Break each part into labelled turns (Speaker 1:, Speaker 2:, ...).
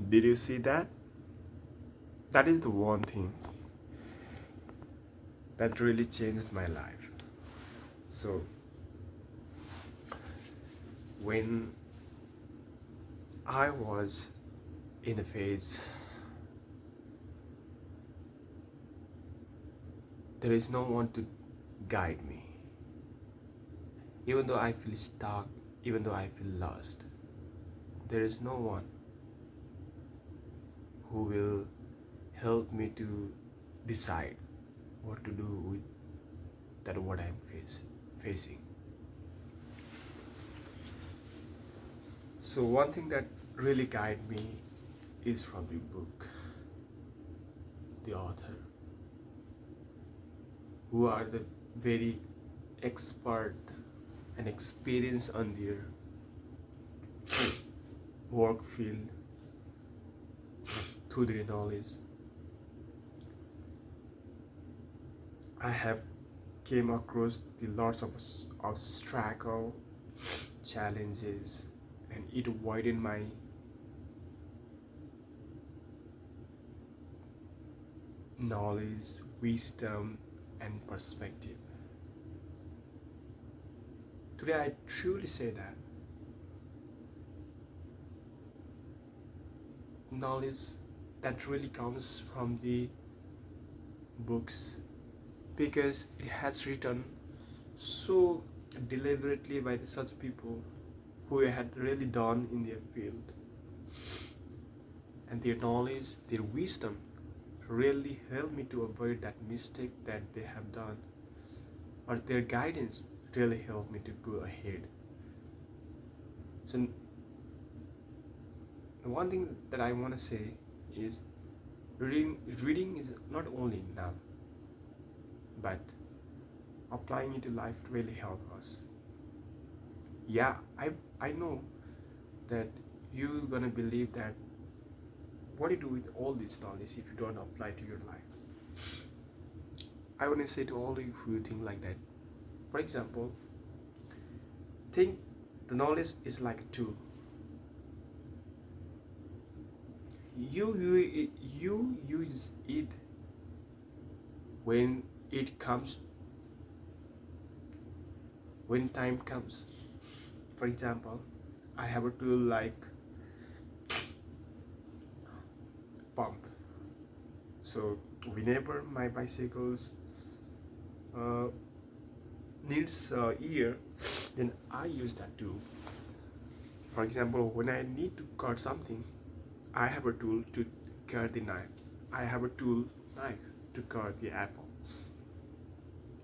Speaker 1: Did you see that? That is the one thing that really changed my life. So when I was in the phase, there is no one to guide me. Even though I feel stuck, even though I feel lost, there is no one who will help me to decide what to do with that what I'm facing. So one thing that really guided me is from the book, the author, who are the very expert and experienced on their work field through their knowledge. I have came across the lots of struggle, challenges, and it widened my knowledge, wisdom, and perspective. Today, I truly say that knowledge that really comes from the books because it has written so deliberately by such people who had really done in their field, and their knowledge, their wisdom really helped me to avoid that mistake that they have done, or their guidance really helped me to go ahead. So one thing that I want to say is reading is not only enough, but applying it to life really helps us. Yeah, I know that you're gonna believe that what do you do with all this knowledge if you don't apply to your life? I want to say to all of you who think like that, for example, think the knowledge is like a tool. You use it when it comes, when time comes. For example, I have a tool like pump. So whenever my bicycles uh, needs air, then I use that tool. For example, when I need to cut something, I have a tool to cut the knife. I have a tool knife to cut the apple.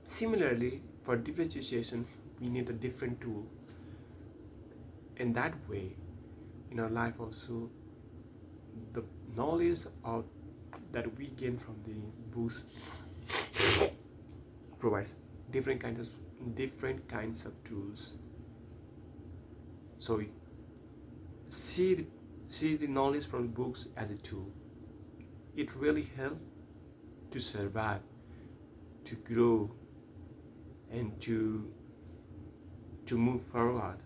Speaker 1: Similarly, for different situations, we need a different tool. In that way, in our life also, the knowledge of that we gain from the books provides different kinds of tools. So see the, see the knowledge from books as a tool. It really helps to survive, to grow, and to move forward.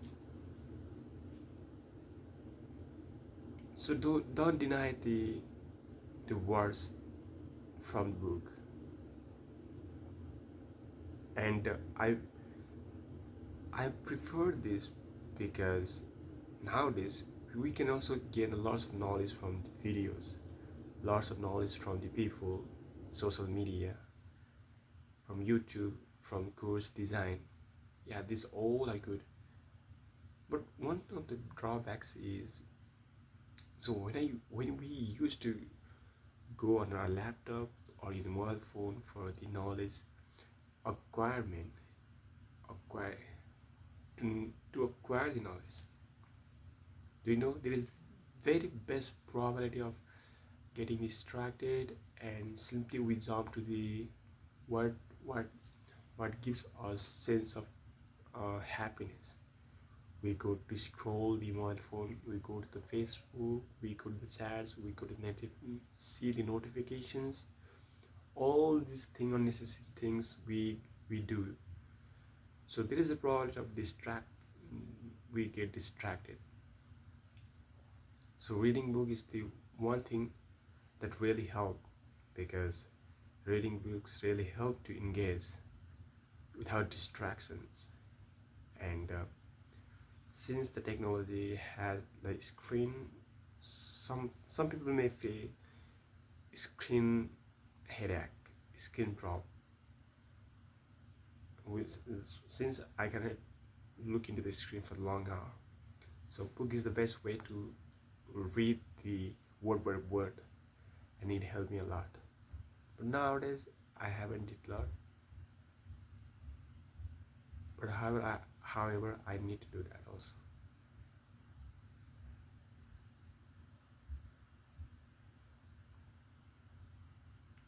Speaker 1: So don't deny the words from the book. And I prefer this because nowadays we can also gain lots of knowledge from the videos, lots of knowledge from the people, social media, from YouTube, from course design. Yeah, this all are good. But one of the drawbacks is, so when we used to go on our laptop or in the mobile phone for the knowledge acquirement, acquire to acquire the knowledge, do you know there is very best probability of getting distracted, and simply we jump to the what what what gives us sense of happiness. We go to scroll the mobile phone, we go to the Facebook, we go to the chats, we go to see the notifications, all these things, unnecessary things we do. So there is a probability of we get distracted. So reading book is the one thing that really help, because reading books really help to engage without distractions. And since the technology has like screen, some people may feel screen headache, screen problem, which is, since I cannot look into the screen for long hour. So book is the best way to read the word by word, and it helped me a lot. But nowadays I haven't did a lot. But however, I need to do that also.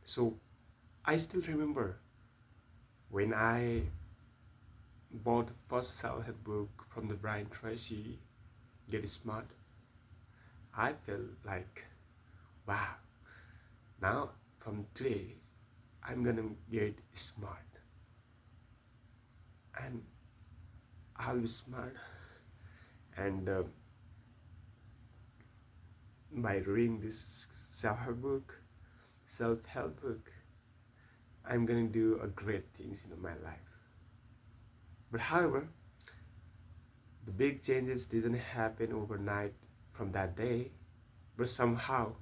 Speaker 1: So I still remember when I bought the first self-help book from the Brian Tracy, Get Smart. I felt like, wow, now from today I'm gonna get smart, and I'll be smart. And by reading this self-help book, I'm gonna do a great things in my life. But however, the big changes didn't happen overnight from that day, but somehow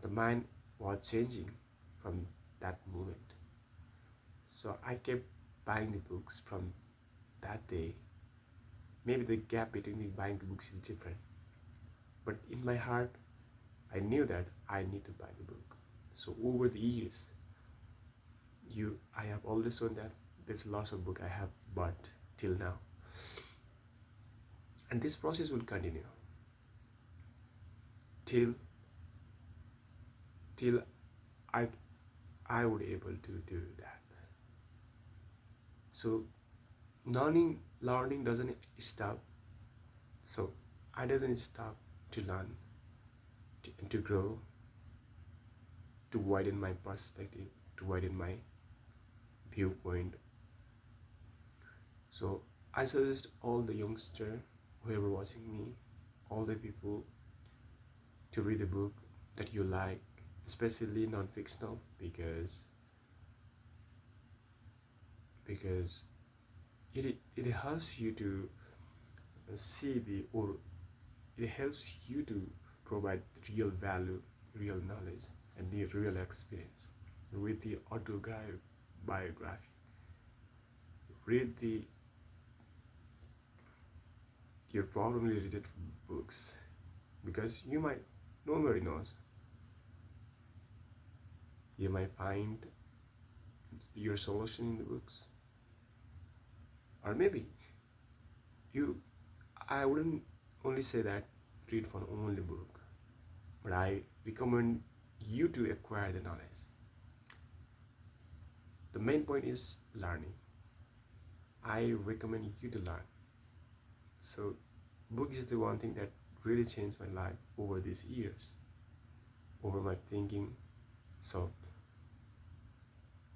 Speaker 1: the mind was changing from that moment. So I kept buying the books from that day. Maybe the gap between the buying the books is different, but in my heart, I knew that I need to buy the book. So over the years, I have always shown that there's lots of book I have bought till now, and this process will continue till till I I would able to do that. So learning doesn't stop. So I doesn't stop to learn, to grow, to widen my perspective, to widen my viewpoint. So I suggest all the youngster, whoever watching me, all the people, to read a book that you like, especially non-fictional, because it helps you to see the, or it helps you to provide real value, real knowledge, and the real experience. Read the autobiography, read the your problem related books, because nobody knows, you might find your solution in the books. Or maybe you I wouldn't only say that read for only book, but I recommend you to acquire the knowledge. The main point is learning. I recommend you to learn. So book is the one thing that really changed my life over these years, over my thinking. So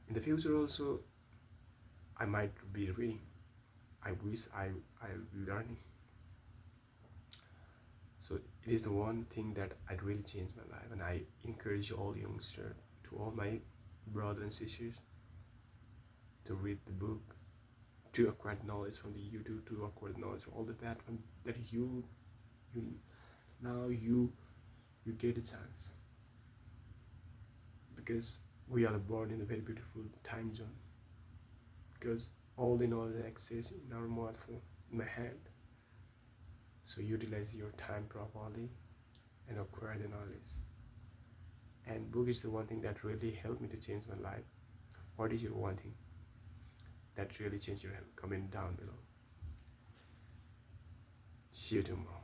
Speaker 1: in the future also, I might be reading. I wish I'll be learning. So it is the one thing that I'd really changed my life, and I encourage all youngsters, to all my brothers and sisters, to read the book, to acquire knowledge from the YouTube, to acquire knowledge from all the platforms that you now you get a chance, because we are born in a very beautiful time zone, because all the knowledge access in our mobile phone, in my hand. So utilize your time properly and acquire the knowledge. And book is the one thing that really helped me to change my life. What is your one thing that really changed your life? Comment down below. See you tomorrow.